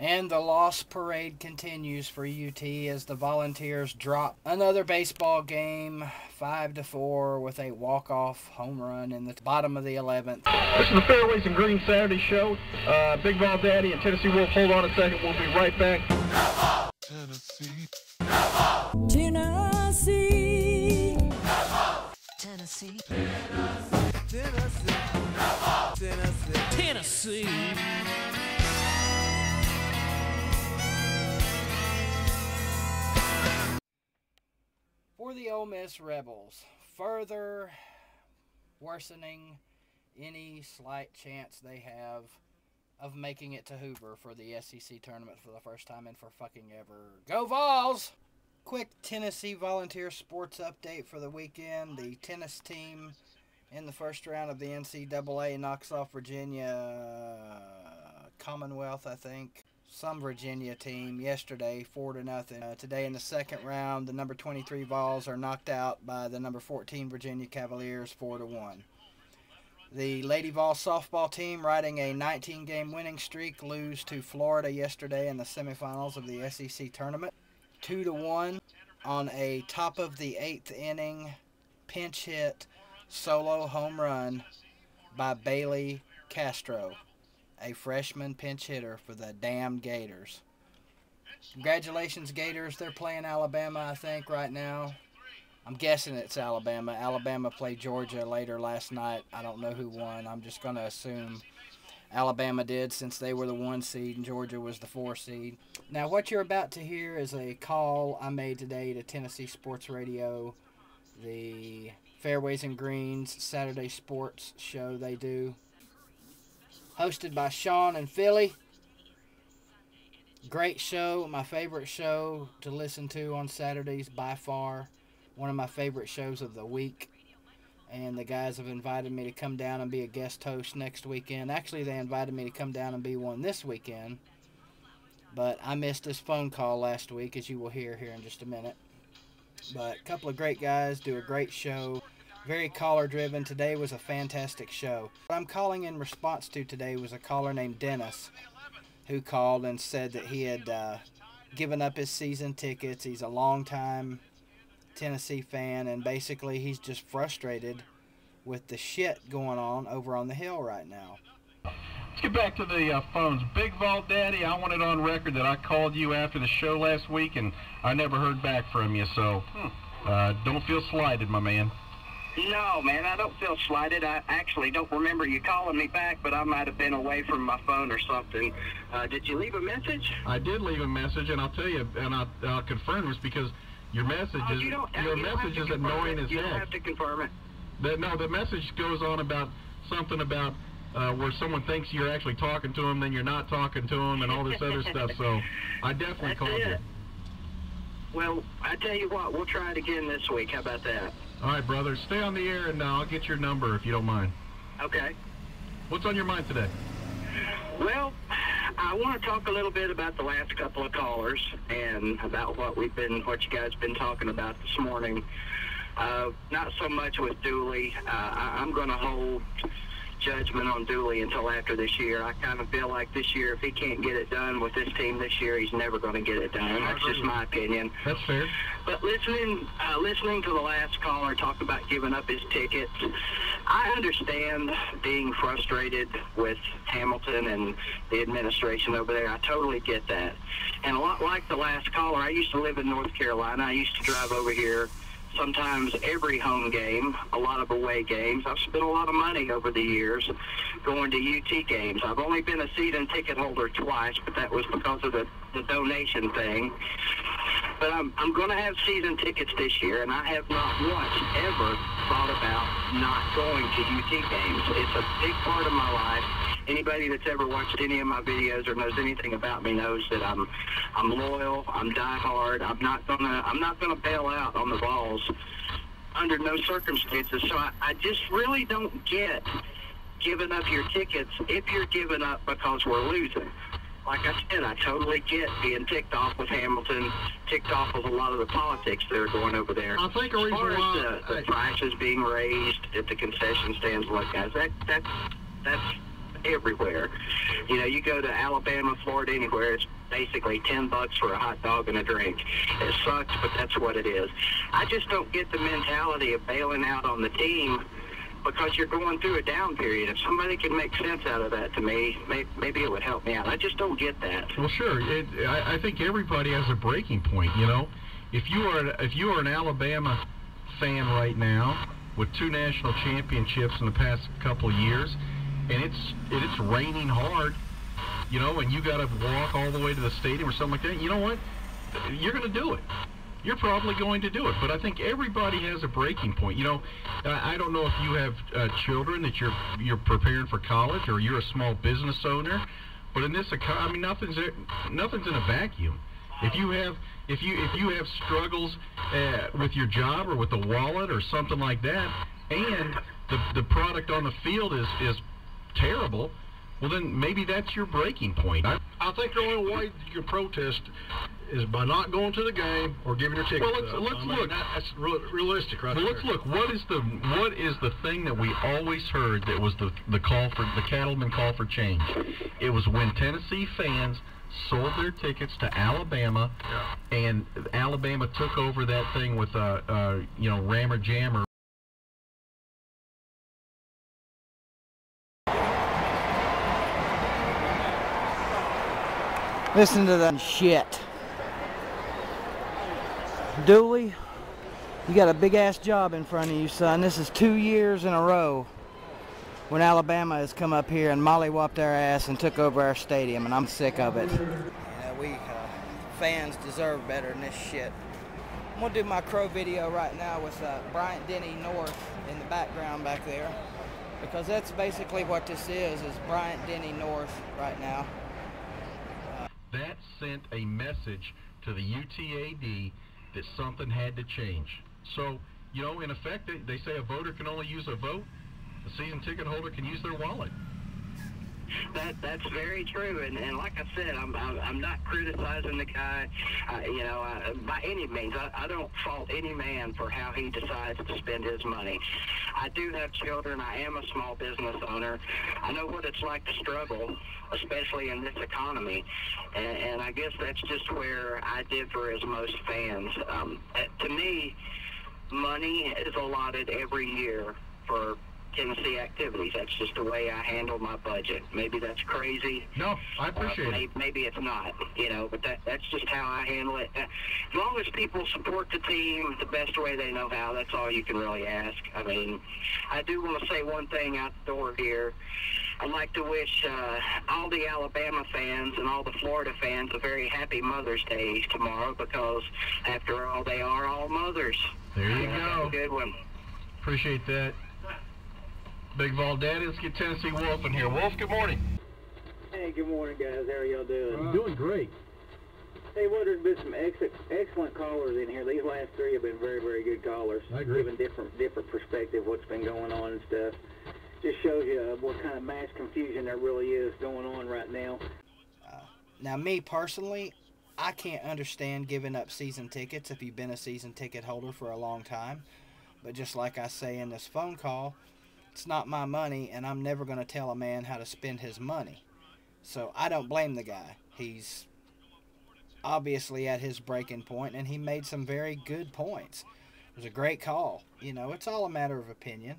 And the loss parade continues for UT as the Volunteers drop another baseball game 5-4 with a walk-off home run in the bottom of the 11th. This is the Fairways and Green Saturday show. Big Vol Daddy and Tennessee Wolf, hold on a second. We'll be right back. Tennessee. Tennessee. Tennessee. Tennessee. Tennessee. For the Ole Miss Rebels, further worsening any slight chance they have of making it to Hoover for the SEC tournament for the first time in for fucking ever. Go Vols! Quick Tennessee Volunteer sports update for the weekend. The tennis team in the first round of the NCAA knocks off Virginia Commonwealth, I think. Some Virginia team yesterday, 4-0. Today in the second round, the number 23 Vols are knocked out by the number 14 Virginia Cavaliers, 4-1. The Lady Vol softball team, riding a 19-game winning streak, lose to Florida yesterday in the semifinals of the SEC tournament, 2-1 on a top of the 8th inning pinch hit solo home run by Bailey Castro, a freshman pinch hitter for the damn Gators. Congratulations, Gators. They're playing Alabama, I think, right now. I'm guessing it's Alabama. Alabama played Georgia later last night. I don't know who won. I'm just going to assume Alabama did, since they were the 1 seed and Georgia was the 4 seed. Now, what you're about to hear is a call I made today to Tennessee Sports Radio, the Fairways and Greens Saturday sports show they do, hosted by Sean and Philly. Great show, my favorite show to listen to on Saturdays by far. One of my favorite shows of the week. And the guys have invited me to come down and be a guest host next weekend. Actually, they invited me to come down and be one this weekend. But I missed this phone call last week, as you will hear here in just a minute. But a couple of great guys do a great show. Very caller-driven. Today was a fantastic show. What I'm calling in response to today was a caller named Dennis, who called and said that he had given up his season tickets. He's a long-time Tennessee fan, and basically he's just frustrated with the shit going on over on the Hill right now. Let's get back to the phones. Big Vol Daddy, I want it on record that I called you after the show last week, and I never heard back from you, so don't feel slighted, my man. No, man, I don't feel slighted. I actually don't remember you calling me back, but I might have been away from my phone or something. Did you leave a message? I did leave a message, and I'll tell you, and I'll confirm this, because your message is annoying as heck. You don't have to confirm it. No, the message goes on about something about where someone thinks you're actually talking to them, then you're not talking to them, and all this other stuff. So I definitely called you. Well, I tell you what, we'll try it again this week. How about that? All right, brother. Stay on the air, and I'll get your number if you don't mind. Okay. What's on your mind today? Well, I want to talk a little bit about the last couple of callers and about what you guys been talking about this morning. Not so much with Dooley. I'm going to hold judgment on Dooley until after this year. I kind of feel like this year, if he can't get it done with this team this year, he's never going to get it done. That's just my opinion. That's fair. But listening to the last caller talk about giving up his tickets, I understand being frustrated with Hamilton and the administration over there. I totally get that. And a lot like the last caller, I used to live in North Carolina. I used to drive over here sometimes every home game, a lot of away games. I've spent a lot of money over the years going to UT games. I've only been a season ticket holder twice, but that was because of the donation thing. But I'm going to have season tickets this year, and I have not once ever thought about not going to UT games. It's a big part of my life. Anybody that's ever watched any of my videos or knows anything about me knows that I'm loyal, I'm diehard. I'm not gonna bail out on the Vols under no circumstances. So I just really don't get giving up your tickets if you're giving up because we're losing. Like I said, I totally get being ticked off with Hamilton, ticked off with a lot of the politics that are going over there. I think as far as the prices being raised at the concession stands, look, guys, that's everywhere. You know, you go to Alabama, Florida, anywhere, it's basically $10 for a hot dog and a drink. It sucks, but that's what it is. I just don't get the mentality of bailing out on the team because you're going through a down period. If somebody can make sense out of that to me, maybe it would help me out. I just don't get that. Well, sure. I think everybody has a breaking point. You know, if you are an Alabama fan right now with 2 national championships in the past couple of years, and it's raining hard, you know, and you got to walk all the way to the stadium or something like that. You know what? You're going to do it. You're probably going to do it, but I think everybody has a breaking point. You know, I don't know if you have children that you're preparing for college, or you're a small business owner, but in this economy, I mean, nothing's in a vacuum. If you have struggles with your job or with the wallet or something like that, and the product on the field is terrible, well, then maybe that's your breaking point. I think the only way you can protest is by not going to the game or giving your tickets up. Well, let's look. That's realistic, right? Well, let's look. What is the thing that we always heard that was the call for the cattleman call for change? It was when Tennessee fans sold their tickets to Alabama, and Alabama took over that thing with rammer jammer. Listen to that shit. Dooley, you got a big ass job in front of you, son. This is 2 years in a row when Alabama has come up here and mollywopped our ass and took over our stadium, and I'm sick of it. Yeah, we fans deserve better than this shit. I'm gonna do my crow video right now with Bryant Denny North in the background back there, because that's basically what this is Bryant Denny North right now. That sent a message to the UTAD that something had to change. So, you know, in effect, they say a voter can only use a vote. A season ticket holder can use their wallet. That's very true, and like I said, I'm not criticizing the guy, by any means. I don't fault any man for how he decides to spend his money. I do have children. I am a small business owner. I know what it's like to struggle, especially in this economy, and I guess that's just where I differ as most fans. To me, money is allotted every year for Tennessee activities. That's just the way I handle my budget. Maybe that's crazy. No, I appreciate it. Maybe it's not, but that's just how I handle it. As long as people support the team the best way they know how, that's all you can really ask. I mean, I do want to say one thing out the door here. I'd like to wish all the Alabama fans and all the Florida fans a very happy Mother's Day tomorrow, because after all, they are all mothers. There you go. That's a good one. Appreciate that. Big Vol Daddy, let's get Tennessee Wolf in here. Wolf, good morning. Hey, good morning, guys. How are y'all doing? Doing great. Hey, well, there's been some excellent callers in here. These last 3 have been very, very good callers. I agree. Giving different perspective, what's been going on and stuff. Just shows you what kind of mass confusion there really is going on right now. Now, me personally, I can't understand giving up season tickets if you've been a season ticket holder for a long time. But just like I say in this phone call, it's not my money, and I'm never going to tell a man how to spend his money. So I don't blame the guy. He's obviously at his breaking point, and he made some very good points. It was a great call. It's all a matter of opinion.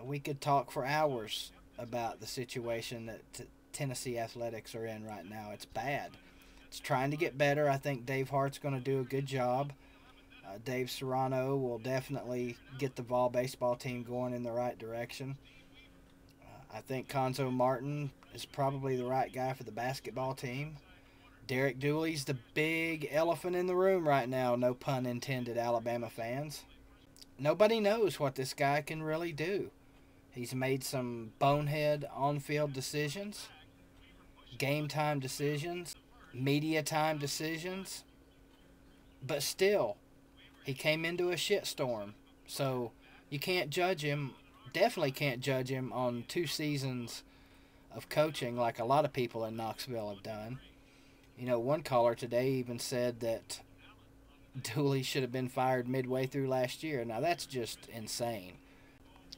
We could talk for hours about the situation that Tennessee athletics are in right now. It's bad. It's trying to get better. I think Dave Hart's going to do a good job. Dave Serrano will definitely get the Vol baseball team going in the right direction. I think Conzo Martin is probably the right guy for the basketball team. Derek Dooley's the big elephant in the room right now, no pun intended, Alabama fans. Nobody knows what this guy can really do. He's made some bonehead on-field decisions, game time decisions, media time decisions, but still, he came into a shitstorm, so you can't judge him, definitely can't judge him on 2 seasons of coaching like a lot of people in Knoxville have done. One caller today even said that Dooley should have been fired midway through last year. Now, that's just insane.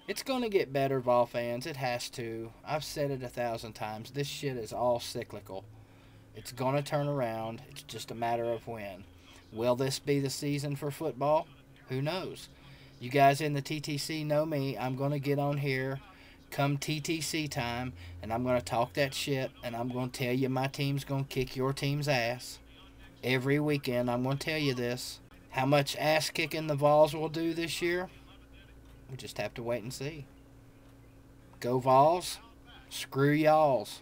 It's going to get better, Vol fans. It has to. I've said it 1,000 times. This shit is all cyclical. It's going to turn around. It's just a matter of when. Will this be the season for football? Who knows? You guys in the TTC know me. I'm going to get on here come TTC time, and I'm going to talk that shit, and I'm going to tell you my team's going to kick your team's ass. Every weekend, I'm going to tell you this. How much ass kicking the Vols will do this year? We just have to wait and see. Go Vols. Screw y'alls.